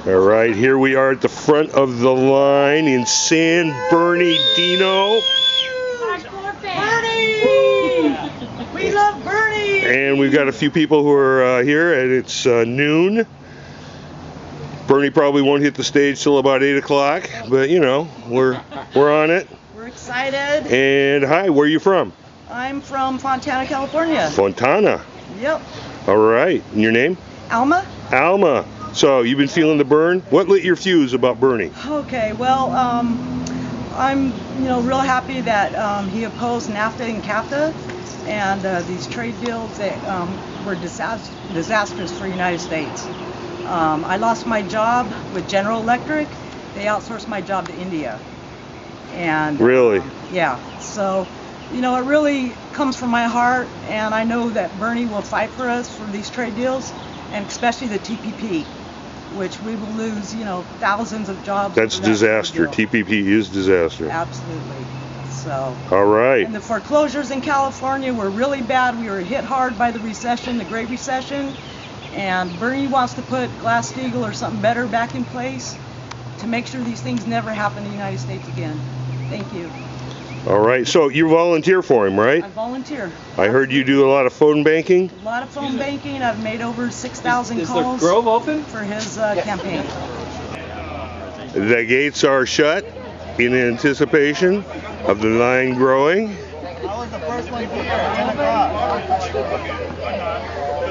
All right, here we are at the front of the line in San Bernardino. Bernie! We love Bernie! And we've got a few people who are here, and it's noon. Bernie probably won't hit the stage till about 8 o'clock, but you know, we're on it. We're excited. And hi, where are you from? I'm from Fontana, California. Fontana. Yep. All right, and your name? Alma? Alma. So you've been feeling the burn? What lit your fuse about Bernie? Okay, well, I'm real happy that he opposed NAFTA and CAFTA and these trade deals that were disastrous for the United States. I lost my job with General Electric. They outsourced my job to India. And really? Yeah. So, it really comes from my heart, and I know that Bernie will fight for us for these trade deals, and especially the TPP, which we will lose, thousands of jobs. That's disaster. TPP is disaster. Absolutely. So. All right. And the foreclosures in California were really bad. We were hit hard by the recession, the Great Recession, and Bernie wants to put Glass-Steagall or something better back in place to make sure these things never happen in the United States again. Thank you. All right, so you volunteer for him, right? I volunteer. I heard you do a lot of phone banking. A lot of phone banking. I've made over 6,000 calls. Is the Grove open? For his campaign. The gates are shut in anticipation of the line growing. I was the first one here at 10 o'clock.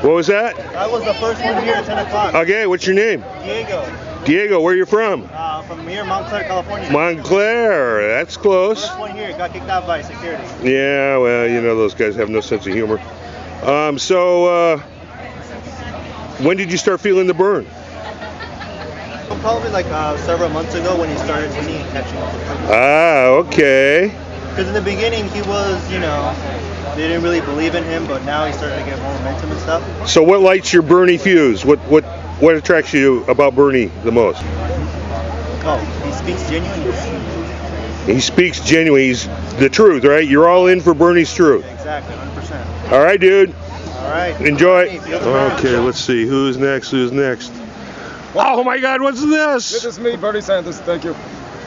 What was that? I was the first one here at 10 o'clock. Okay, what's your name? Diego. Diego, where are you from? From here, Montclair, California. Montclair, that's close. First one here, got kicked out by security. Yeah, well, those guys have no sense of humor. When did you start feeling the burn? Probably like several months ago when he started winning and catching up. Okay. Because in the beginning he was, they didn't really believe in him, but now he's starting to get more momentum and stuff. So what lights your Bernie fuse? What attracts you about Bernie the most? Oh, he speaks genuine. He speaks genuine. He's the truth, right? You're all in for Bernie's truth. Exactly, 100%. All right, dude. All right. Enjoy. Okay, let's see. Who's next? Oh my God, what's this? This is me, Bernie Sanders. Thank you.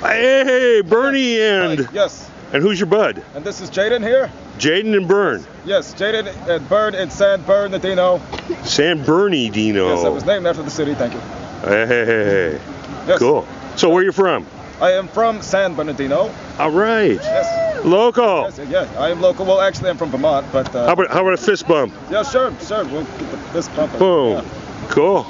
Hey, Bernie and... Yes. And who's your bud? And this is Jaden here. Jaden and Bern. Yes, Jaden and Bern in San Bernardino. San Bernardino. Yes, I was named after the city. Thank you. Hey. Yes. Cool. So where are you from? I am from San Bernardino. All right. Yes. Local. Yes, yeah, I am local. Well, actually, I'm from Vermont, but... How about a fist bump? Yeah, sure. We'll get the fist bump. Boom. Yeah. Cool.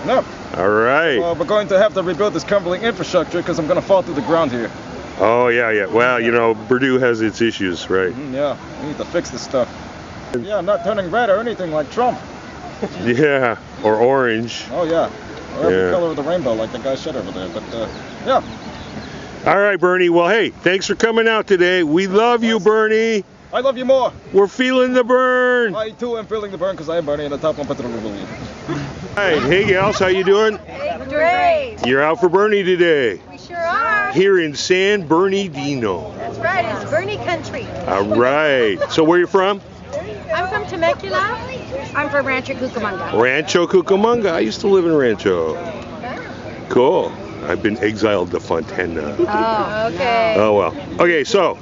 No. All right. Well, we're going to have to rebuild this crumbling infrastructure because I'm going to fall through the ground here. Oh, yeah. Well, Purdue has its issues, right? Yeah, we need to fix this stuff. Yeah, I'm not turning red or anything like Trump. Yeah, or orange. Oh, yeah. Or every color of the rainbow like the guy said over there. But, yeah. All right, Bernie. Well, hey, thanks for coming out today. We love you, Bernie. I love you more. We're feeling the burn. I, too, am feeling the burn because I am Bernie in the top 1% of the world. All right. Hey, gals. How you doing? Hey, great. You're out for Bernie today. We sure are. Here in San Bernardino. That's right. It's Bernie country. All right. So where you from? I'm from Temecula. I'm from Rancho Cucamonga. Rancho Cucamonga. I used to live in Rancho. Cool. I've been exiled to Fontana. Oh, okay. Oh, well. Okay, so,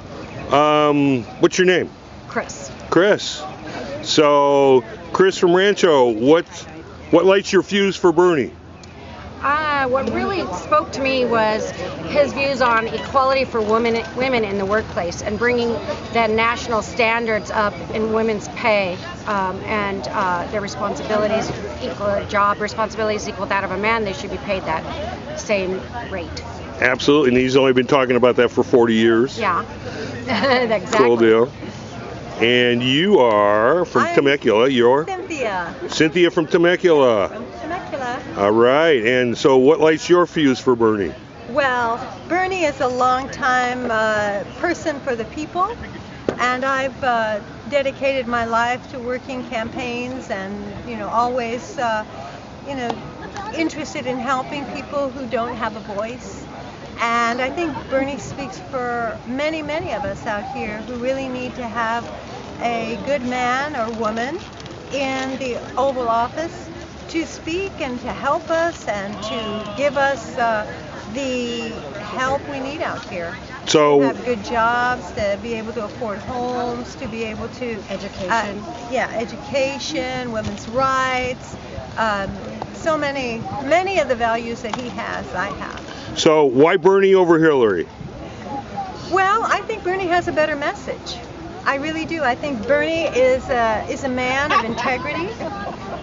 what's your name? Chris. Chris. So, Chris from Rancho, what lights your fuse for Bernie? What really spoke to me was his views on equality for women in the workplace and bringing the national standards up in women's pay and their responsibilities, job responsibilities equal that of a man. They should be paid that same rate. Absolutely, and he's only been talking about that for 40 years. Yeah, exactly. Cool deal. And you are from Temecula. You're? Cynthia. Cynthia from Temecula. From Temecula. All right. And so what lights your fuse for Bernie? Well, Bernie is a long-time person for the people, and I've dedicated my life to working campaigns and, always, interested in helping people who don't have a voice. And I think Bernie speaks for many, many of us out here who really need to have a good man or woman in the Oval Office to speak and to help us and to give us the help we need out here. So, To have good jobs, to be able to afford homes, to be able to Education. education, women's rights, so many of the values that he has, I have. so why Bernie over Hillary? Well, I think Bernie has a better message. I really do. I think Bernie is a man of integrity,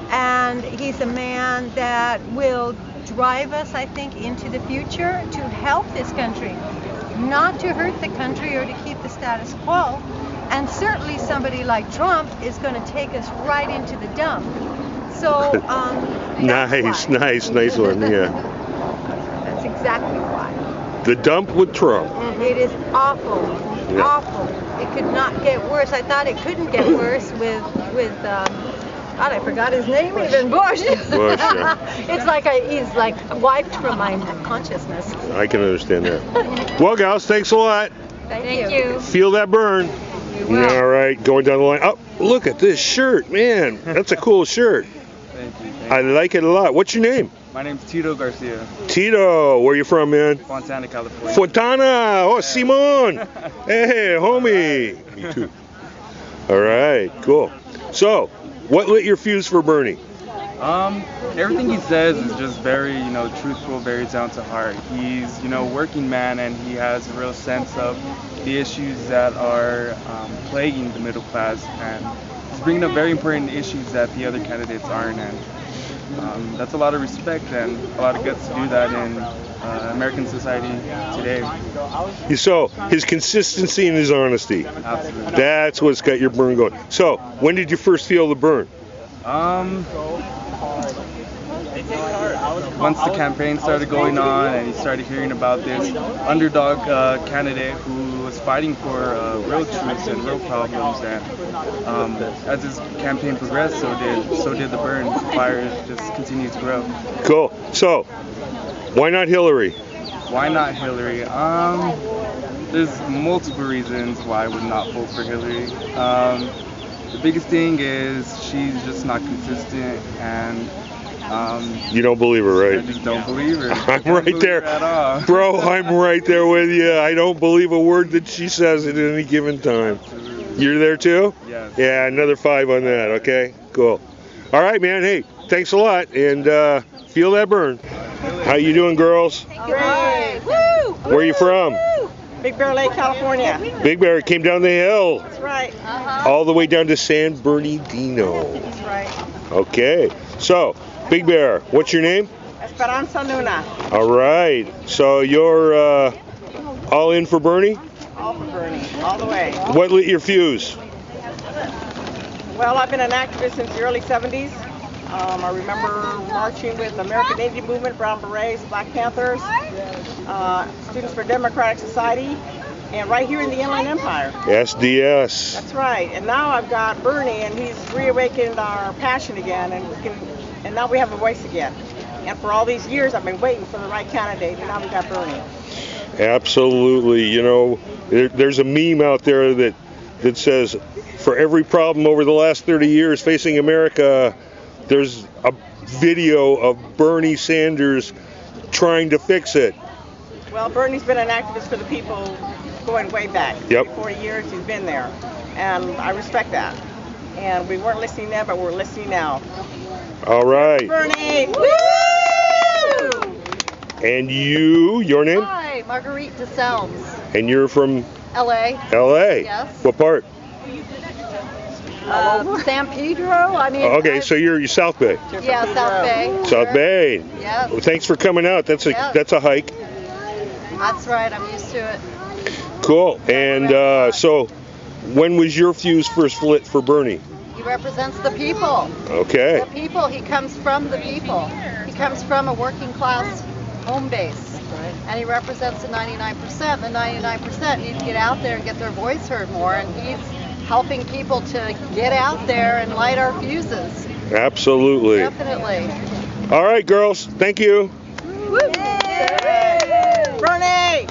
and he's a man that will drive us, I think, into the future to help this country, not to hurt the country or to keep the status quo. And certainly somebody like Trump is going to take us right into the dump. So, Nice one, yeah. That's exactly why. The dump with Trump. It is awful, Yeah. awful. It could not get worse. I thought it couldn't get worse with God, I forgot his name even, Bush. Bush, yeah. It's like he's like wiped from my consciousness. I can understand that. Well, gals, thanks a lot. Thank you. Feel that burn. All right, going down the line. Oh, look at this shirt, man. That's a cool shirt. Thank you. I like it a lot. What's your name? My name's Tito Garcia, Tito. Where you from, man? Fontana, California. Fontana. Oh, Simon. Hey, homie. Me too. All right, cool. So, what lit your fuse for Bernie? Everything he says is just very, truthful, very down to heart. He's, a working man, and he has a real sense of the issues that are plaguing the middle class, and he's bringing up very important issues that the other candidates aren't, and that's a lot of respect and a lot of guts to do that in American society today. So, his consistency and his honesty. Absolutely. That's what's got your burn going. So, when did you first feel the burn? Once the campaign started going on and he started hearing about this underdog candidate who was fighting for real truths and real problems, and as his campaign progressed, so did the burn. The fire just continued to grow. Cool. So, why not Hillary? Why not Hillary? There's multiple reasons why I would not vote for Hillary. The biggest thing is she's just not consistent, and you don't believe her, right? I just don't believe her. I'm right there. At all. Bro, I'm right there with you. I don't believe a word that she says at any given time. You're there too? Yes. Yeah, another 5 on that, okay? Cool. All right, man. Hey, thanks a lot, and feel that burn. How you doing, girls? Great. Woo! Where are you from? Big Bear Lake, California. Big Bear came down the hill. That's right. All the way down to San Bernardino. That's right. Okay. So, Big Bear, what's your name? Esperanza Luna. All right. So you're all in for Bernie? All for Bernie. All the way. What lit your fuse? Well, I've been an activist since the early 70s. I remember marching with the American Indian Movement, Brown Berets, Black Panthers, Students for Democratic Society, and right here in the Inland Empire. SDS. That's right. And now I've got Bernie, and he's reawakened our passion again, and now we have a voice again. And for all these years, I've been waiting for the right candidate, and now we got Bernie. Absolutely. There's a meme out there that says, for every problem over the last 30 years facing America, there's a video of Bernie Sanders trying to fix it. Well, Bernie's been an activist for the people going way back. Yep. 40 years he's been there, and I respect that. And we weren't listening then, but we're listening now. All right. Bernie! Woo! And your name? Hi, Marguerite DeSelms. And you're from LA. LA? Yes. What part? San Pedro. I mean. Okay, so you're South Bay. Yeah, South Bay. South Bay. Yes. Well, thanks for coming out. That's a hike. That's right. I'm used to it. Cool. And so, when was your fuse first lit for Bernie? He represents the people. Okay. The people. He comes from the people. He comes from a working class home base. And he represents the 99%. The 99% need to get out there and get their voice heard more. And he's helping people to get out there and light our fuses. Absolutely. Definitely. All right, girls. Thank you. Bernie!